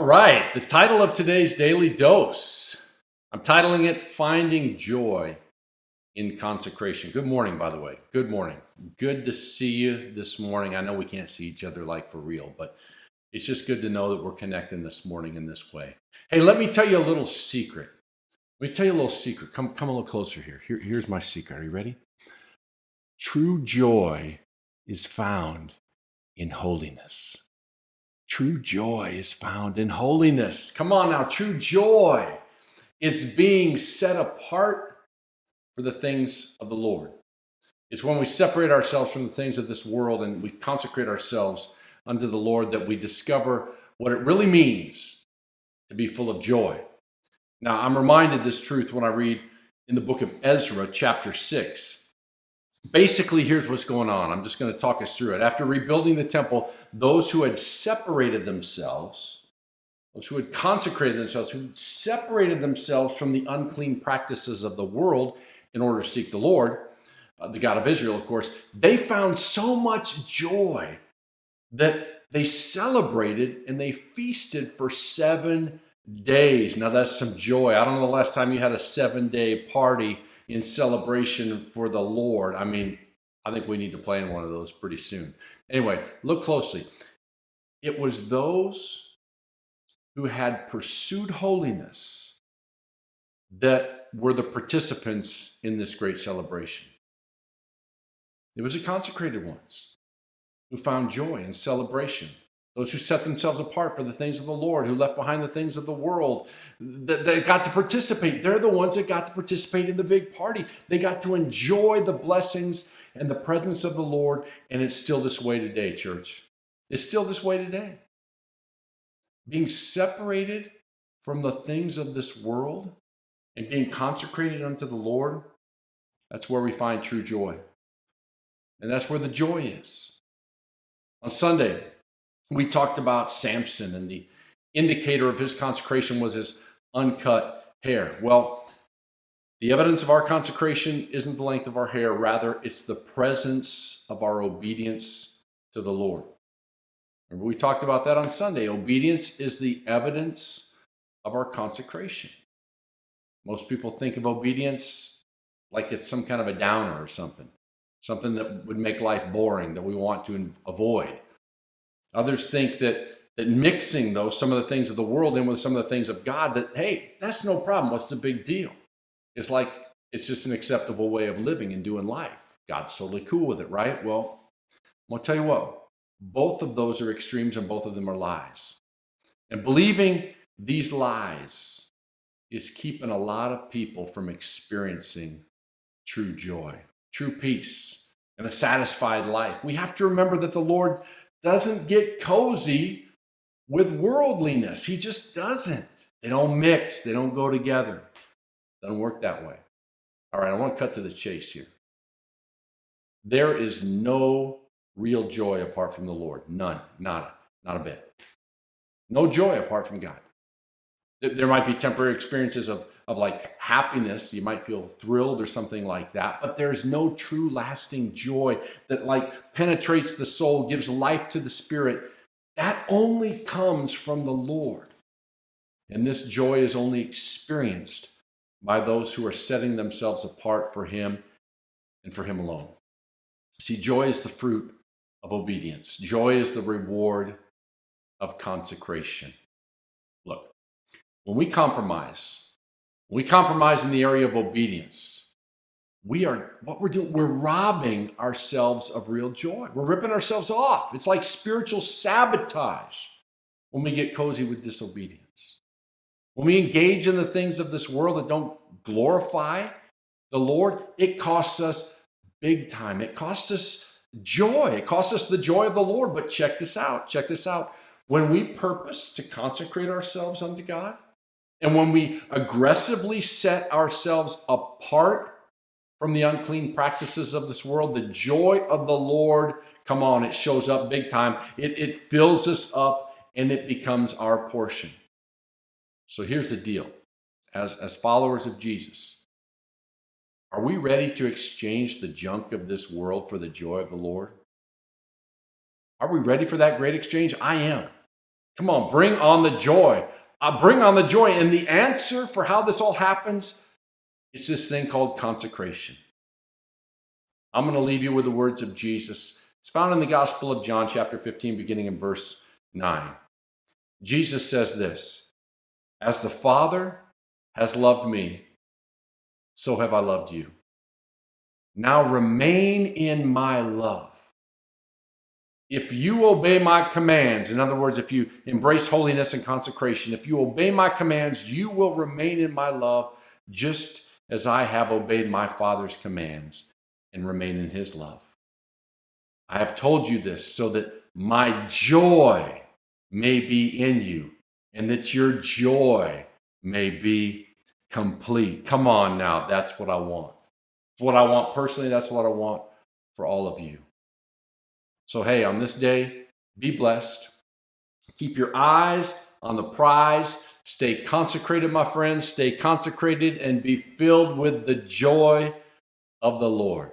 All right, the title of today's daily dose, I'm titling it Finding Joy in Consecration. Good morning, by the way. Good morning. Good to see you this morning. I know we can't see each other like for real, but it's just good to know that we're connecting this morning in this way. Hey, let me tell you a little secret. Let me tell you a little secret. Come a little closer here. Here's my secret. Are you ready? True joy is found in holiness. True joy is found in holiness. Come on now, true joy is being set apart for the things of the Lord. It's when we separate ourselves from the things of this world and we consecrate ourselves unto the Lord that we discover what it really means to be full of joy. Now, I'm reminded this truth when I read in the book of Ezra, chapter 6. Basically, here's what's going on. I'm just going to talk us through it. After rebuilding the temple, those who had separated themselves, those who had consecrated themselves, who had separated themselves from the unclean practices of the world in order to seek the Lord, the God of Israel, of course, they found so much joy that they celebrated and they feasted for 7 days. Now, that's some joy. I don't know the last time you had a 7-day party in celebration for the Lord. I mean, I think we need to plan one of those pretty soon. Anyway, look closely. It was those who had pursued holiness that were the participants in this great celebration. It was the consecrated ones who found joy in celebration. Those who set themselves apart for the things of the Lord, who left behind the things of the world, that got to participate. They're the ones that got to participate in the big party. They got to enjoy the blessings and the presence of the Lord, and it's still this way today, church. It's still this way today. Being separated from the things of this world and being consecrated unto the Lord, that's where we find true joy. And that's where the joy is. On Sunday, we talked about Samson, and the indicator of his consecration was his uncut hair. Well, the evidence of our consecration isn't the length of our hair. Rather, it's the presence of our obedience to the Lord. Remember, we talked about that on Sunday. Obedience is the evidence of our consecration. Most people think of obedience like it's some kind of a downer or something that would make life boring, that we want to avoid. Others think that mixing some of the things of the world in with some of the things of God, that, hey, that's no problem. What's the big deal? It's like it's just an acceptable way of living and doing life. God's totally cool with it, right? Well, I'm going to tell you what, both of those are extremes and both of them are lies. And believing these lies is keeping a lot of people from experiencing true joy, true peace, and a satisfied life. We have to remember that the Lord doesn't get cozy with worldliness. He just doesn't. They don't mix. They don't go together. It doesn't work that way. All right, I want to cut to the chase here. There is no real joy apart from the Lord. None. Nada. Not a bit. No joy apart from God. There might be temporary experiences of like happiness. You might feel thrilled or something like that, but there's no true lasting joy that like penetrates the soul, gives life to the spirit. That only comes from the Lord. And this joy is only experienced by those who are setting themselves apart for Him and for Him alone. See, joy is the fruit of obedience. Joy is the reward of consecration. Look, when we compromise in the area of obedience, we're robbing ourselves of real joy. We're ripping ourselves off. It's like spiritual sabotage when we get cozy with disobedience. When we engage in the things of this world that don't glorify the Lord, it costs us big time. It costs us joy. It costs us the joy of the Lord. But check this out. When we purpose to consecrate ourselves unto God, and when we aggressively set ourselves apart from the unclean practices of this world, the joy of the Lord, come on, it shows up big time. It fills us up and it becomes our portion. So here's the deal. As followers of Jesus, are we ready to exchange the junk of this world for the joy of the Lord? Are we ready for that great exchange? I am. Come on, bring on the joy. Bring on the joy. And the answer for how this all happens is this thing called consecration. I'm going to leave you with the words of Jesus. It's found in the Gospel of John, chapter 15, beginning in verse 9. Jesus says this, "As the Father has loved me, so have I loved you. Now remain in my love. If you obey my commands," in other words, if you embrace holiness and consecration, if you obey my commands, you will remain in my love, just as I have obeyed my Father's commands and remain in his love. I have told you this so that my joy may be in you and that your joy may be complete. Come on now, that's what I want. It's what I want personally, that's what I want for all of you. So hey, on this day, be blessed. Keep your eyes on the prize. Stay consecrated, my friends. Stay consecrated and be filled with the joy of the Lord.